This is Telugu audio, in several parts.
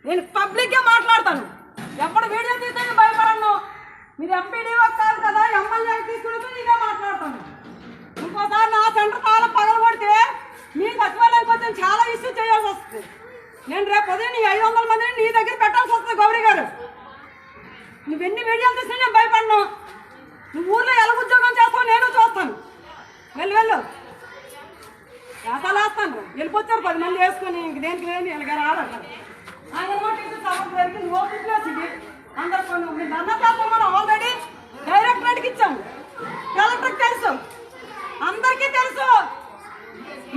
నేను పబ్లిక్గా మాట్లాడతాను. ఎప్పుడు వీడియో తీస్తే భయపడను. మీరు ఎంపీడీఓ కాదు కదా, ఎమ్మెల్యే తీసుకుని ఇదే మాట్లాడతాను. ఇంకోసారి నా సెంటర్ తాళం పగలగొడితే మీ సచివాలయం కొంచెం చాలా ఇష్యూ చేయాల్సి వస్తుంది. నేను రేపు ఉదయం నీ 500 మందిని నీ దగ్గర పెట్టాల్సి వస్తుంది. గౌరీ గారు, నువ్వెన్ని వీడియోలు తీసినా నేను భయపడను. నువ్వు ఊర్లో ఎలా ఉద్యోగం చేస్తావు నేను చూస్తాను. వెళ్ళు వేస్తాను. వెళ్ళిపోతారు 10 మంది వేసుకొని. ఇంక దేనికి లేని ఇలాగ రాలేదు. అందరూ మీరు ధర్మశాస్త్రం మనం ఆల్రెడీ డైరెక్టరేట్కి ఇచ్చాము. కలెక్టర్కి తెలుసు, అందరికీ తెలుసు.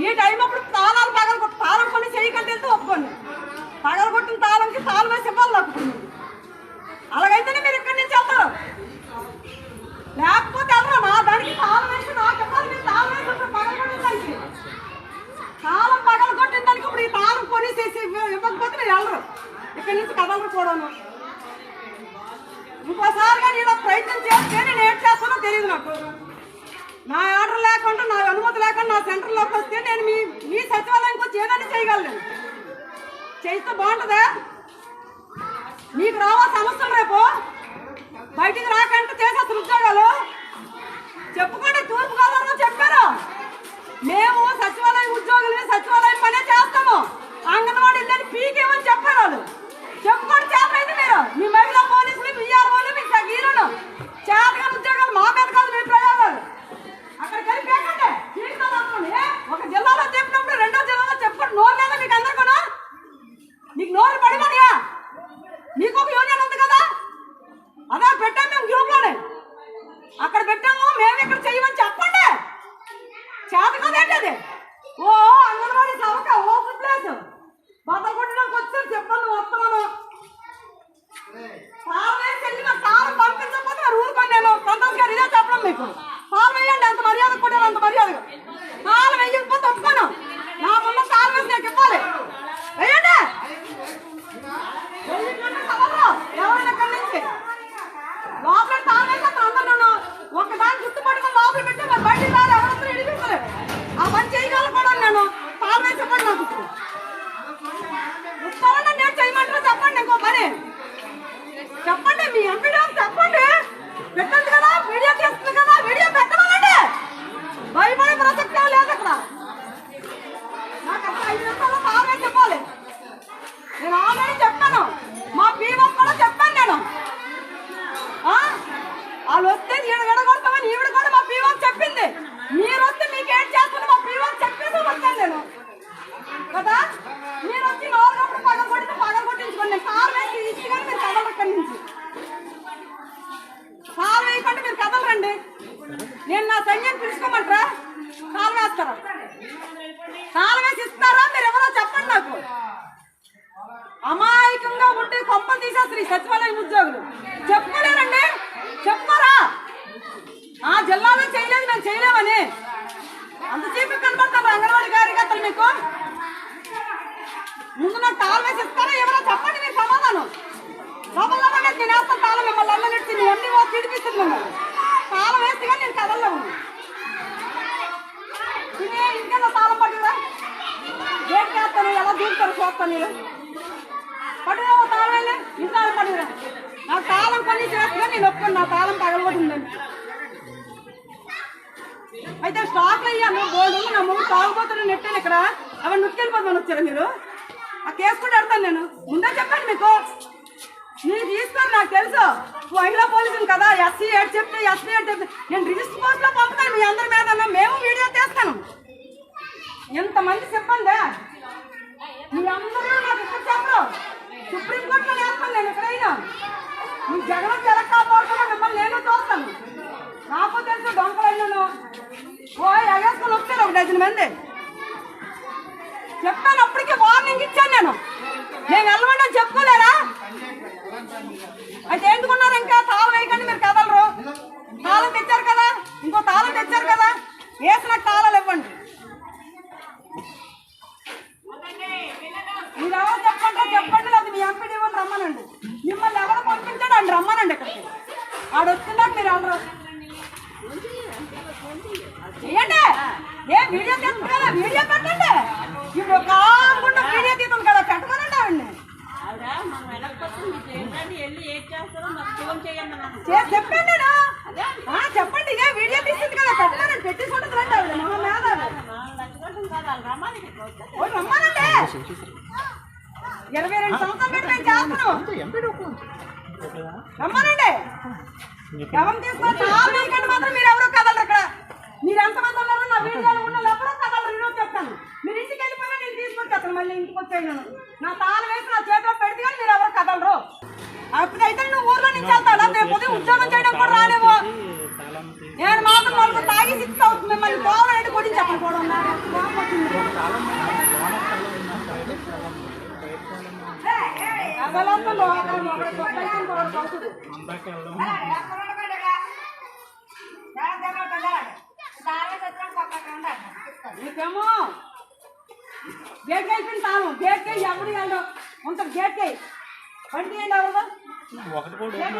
ఈ టైం అప్పుడు తాళాలు పగలగొట్టు తాళం కొన్ని చేయకంటే వెళ్తే ఒప్పుకోండి. పగలగొట్టిన తాళంకి తాళం వేసి ఇవ్వాలి తప్పుతుంది. అలాగైతేనే మీరు ఇక్కడి నుంచి వెళ్తారు. లేకపోతే వెళ్ళరు. నా దానికి తాళం వేసి నాకు ఇవ్వాలి. మీరు తాళం వేసి పగలగొట్టిన దానికి తాళం పగలగొట్టిన దానికి ఇప్పుడు ఈ తాళం కొనేసేసి ఇవ్వకపోతే మీరు వెళ్ళరు. ఇక్కడి నుంచి కదలరు కూడాను. ఇంకోసారిగా నేను ప్రయత్నం చేస్తే నేను ఏం చేస్తానో తెలియదు. నాకు నా ఆర్డర్ లేకుండా, నా అనుమతి లేకుండా నా సెంటర్లోకి వస్తే నేను మీ సచివాలయంకి వచ్చి ఏదైనా చేయగలను. చేస్తే బాగుంటుందా? మీకు రావా సమస్యలు? రేపు బయటికి రాకంటే చేసేస్తారు ఉద్యోగాలు. చెప్పుకోండి. తూర్పుగోదావరిలో చెప్పారు, మేము సచివాలయం ఉద్యోగులని సచివాలయం పనే చేస్తాము. అంగన్వాడీ ఇల్లని పీకేమని చెప్పారు వాళ్ళు. చెప్పుకోండి. చేతైంది మీరు మీ మహిళా పోలీసులు, విఆర్ఓలు, మీ సగీలను చేతగా ఉద్యోగాలు మా మీద కాదు, మీ ప్రయోగాలు అక్కడికి వెళ్ళి పేకండి. ఒక జిల్లాలో చెప్పినప్పుడు రెండో జిల్లాలో చెప్పుకోండి. నోరు లేదా మీకు అందరికీ? నీకు నోరు పడిపోయా? మీకు ఒక యూనియన్ ఉంది కదా, అదే పెట్టాము మేము గ్రూప్లోనే. అక్కడ పెట్టాము, మేము ఇక్కడ చేయమని చెప్పండి. చేత కదేంటి అది? ఓ అంగన్వాడీ సవక ఓపెన్ ప్లేస్ బతలు కొట్టడానికి వచ్చారు. చెప్పండి వస్తున్నాను. తాళం పంపించకపోతే మరి ఊరుకోండి. నేను సంతోష్ గారు ఇదే చెప్పడం మీకు. తాళం వేయండి. ఎంత మర్యాద కొట్టాను అంత మర్యాదగా. తాళం వేయకపోతే ఒప్పుకోను. నా ముందు తాళం వేసి నాకు ఇవ్వాలి. వేయండి. ఎవరైనా ఇక్కడి నుంచి లోపల తాళం వేసేస్తాను. అందరూ ఒకదాన్ని గుర్తుపట్టుకుని లోపల పెట్టి మరి బయటికి రాలి ఎవరందరూ ఇడిపించలేదు. ఆ పని చేయగలను కూడా నేను. తాళం వేసి ఇవ్వండి. నాకు ఉత్సవాన్ని నేను చేయమంటారా? చెప్పండి. ఇంకో పని చెప్పండి. మీ ఎంపీడీ చెప్పండి. పెట్టండి కదా, వీడియో చేస్తుంది కదా, వీడియో పెట్టమనండి. భయపడే ప్రసక్తే లేదు అక్కడ. నాకు అక్కడ 5 నిమిషాలు తాళం వేసి చెప్పాలి. నేను ఆల్రెడీ చెప్పాను. మా పీఓ కూడా చెప్పాను నేను. వాళ్ళు వస్తే ఈవిడ విడగొడతామని ఈవిడ కూడా మా పీఓ చెప్పింది. మీరు వస్తే మీకు ఏం చేస్తున్నా మా పీఓ చెప్పేసి వచ్చాను నేను కదా. మీరు వచ్చి నోరుగప్పుడు పగలగొట్టించుకోండి. నేను కారు వేసి ఇచ్చిగానే మీరు కదలరు. ఇక్కడి నుంచి కాలు వేయకుండా మీరు కదలరండి. నేను నా సైన్యాన్ని పిలుచుకోమంటారా? కాలు వేస్తారా? కాలు వేసి ఇస్తారా? మీరు ఎవరో చెప్పండి నాకు. అమాయకంగా ఉంటే కొంపలు తీసేస్తారు ఈ సచివాలయం ఉద్యోగులు. చెప్పుకోలేరండి. చెప్పుకోరా? ఆ జిల్లాలో చేయలేదు, మేము చేయలేమని అంతసేపు కనబడతారు అంగన్వాడీ కార్యకర్తలు. మీకు ముందు నాకు తాళం వేసి ఇస్తారా ఎవరో చెప్పండి. మీరు సమాధానం లోపల నేను వేస్తాను తాళం. మిమ్మల్ని అల్లనెట్టి అన్ని తిడిపిస్తుంది. మిమ్మల్ని తాళం వేస్తే కానీ నేను కదల్లో ఉంది. ఇంకేదో తాళం పట్టుదా గేట్ వేస్తాను. ఎలా దూకుతారు చూస్తాను. మీరు పట్టుదా తాళం వెళ్ళి ఇంతాళం పట్టుదా. నాకు తాళం కొని చేస్తున్నా నేను ఒప్పుకోండి. నా తాళం పగలబడిందండి. అయితే స్టాక్ అయ్యాను బోర్డు. నా ముందు తాగుపోతున్న నెట్టాను ఇక్కడ. అవన్నీ నొక్కెళ్ళిపోతాను. వచ్చారా మీరు? ఆ కేసు కూడా పెడతాను నేను. ముందే చెప్పండి. మీకు మీరు తీసుకోరు. నాకు తెలుసు. మహిళా పోలీసులు కదా. ఎస్సీ ఏడు చెప్తే ఎస్సీ ఏడు చెప్తే నేను రిజిస్టర్ పోస్ట్లో పంపుతాను మీ అందరి మీద. మేము వీడియో తీస్తాను. ఎంతమంది చెప్పండి. మీ అందరూ నాకు ఇక్కడ చెప్పరు. సుప్రీంకోర్టులో వేస్తాను నేను. ఎక్కడైనా మీ జగన్ జరగకపోతున్నా మిమ్మల్ని నేను చూస్తాను. నాకు తెలుసు దొంగలైనాను. ఓ ఎగేసుకొని వచ్చారు 1 డజన్ మంది. చెప్పాను. అప్పటికే వార్నింగ్ ఇచ్చాను నేను. నేను వెళ్ళమంటే చెప్పుకోలేరా? అయితే ఎందుకున్నారు? ఇంకా తాళం వేయకండి. మీరు కదలరు. తాళం తెచ్చారు కదా, ఇంకో తాళం తెచ్చారు కదా, వేసిన తాళాలు ఇవ్వండి. మీరు ఎవరు చెప్పండి. అది మీ ఎంపీడీ వాళ్ళు రమ్మనండి. మిమ్మల్ని ఎవరు పంపించాడు అని రమ్మనండి. ఇక్కడికి ఆడ వస్తున్నాక మీరు వెళ్ళరు. చెయ్యండి. ఏ వీడియో తీస్తుంది కదా, వీడియో పెట్టండి. ఇప్పుడు కాకుండా వీడియో తీస్తుంది కదా, పెట్టమనండి ఆవిడ్ని. చెప్పండి నేను చెప్పండి ఇదే వీడియో తీసింది కదా పెట్టాను పెట్టేసుకుంటుంది రండి ఆవిడ మా మేధావి రమ్మానంటే 22 సంవత్సరాలు పెట్టి నేను చేస్తున్నాను రమ్మానండి ఎవరు తీసుకున్నారు మీకంటే మాత్రం మీరు ఎవరో కదలరు ఇక్కడ మీరు ఎంతమంది ఉన్నారు నా వీడియోలో ఉన్న ఎవరో కదలరు ఈరోజు చెప్తాను మీరు ఇంటికి వెళ్ళిపోయినా నేను తీసుకొచ్చేస్తాను మళ్ళీ ఇంటికి వచ్చాను నా తాళం వేసి నా చేతిలో పెడితే కానీ మీరు ఎవరు కదలరు అప్పుడైతే నువ్వు ఊర్లో నుంచి వెళ్తావు రేపు ఉదయం ఉద్యోగం చేయడం కూడా రాలేవు నేను మాత్రం వాళ్ళకు తాగి సిక్స్ అవుతుంది మళ్ళీ పోవాలంటే కొట్టి చెప్పను కూడా నీకేమో గేట్ అయిపోయింది తాను గేట్ ఎవరు ఉంటుంది గేట్ బండి ఎవరు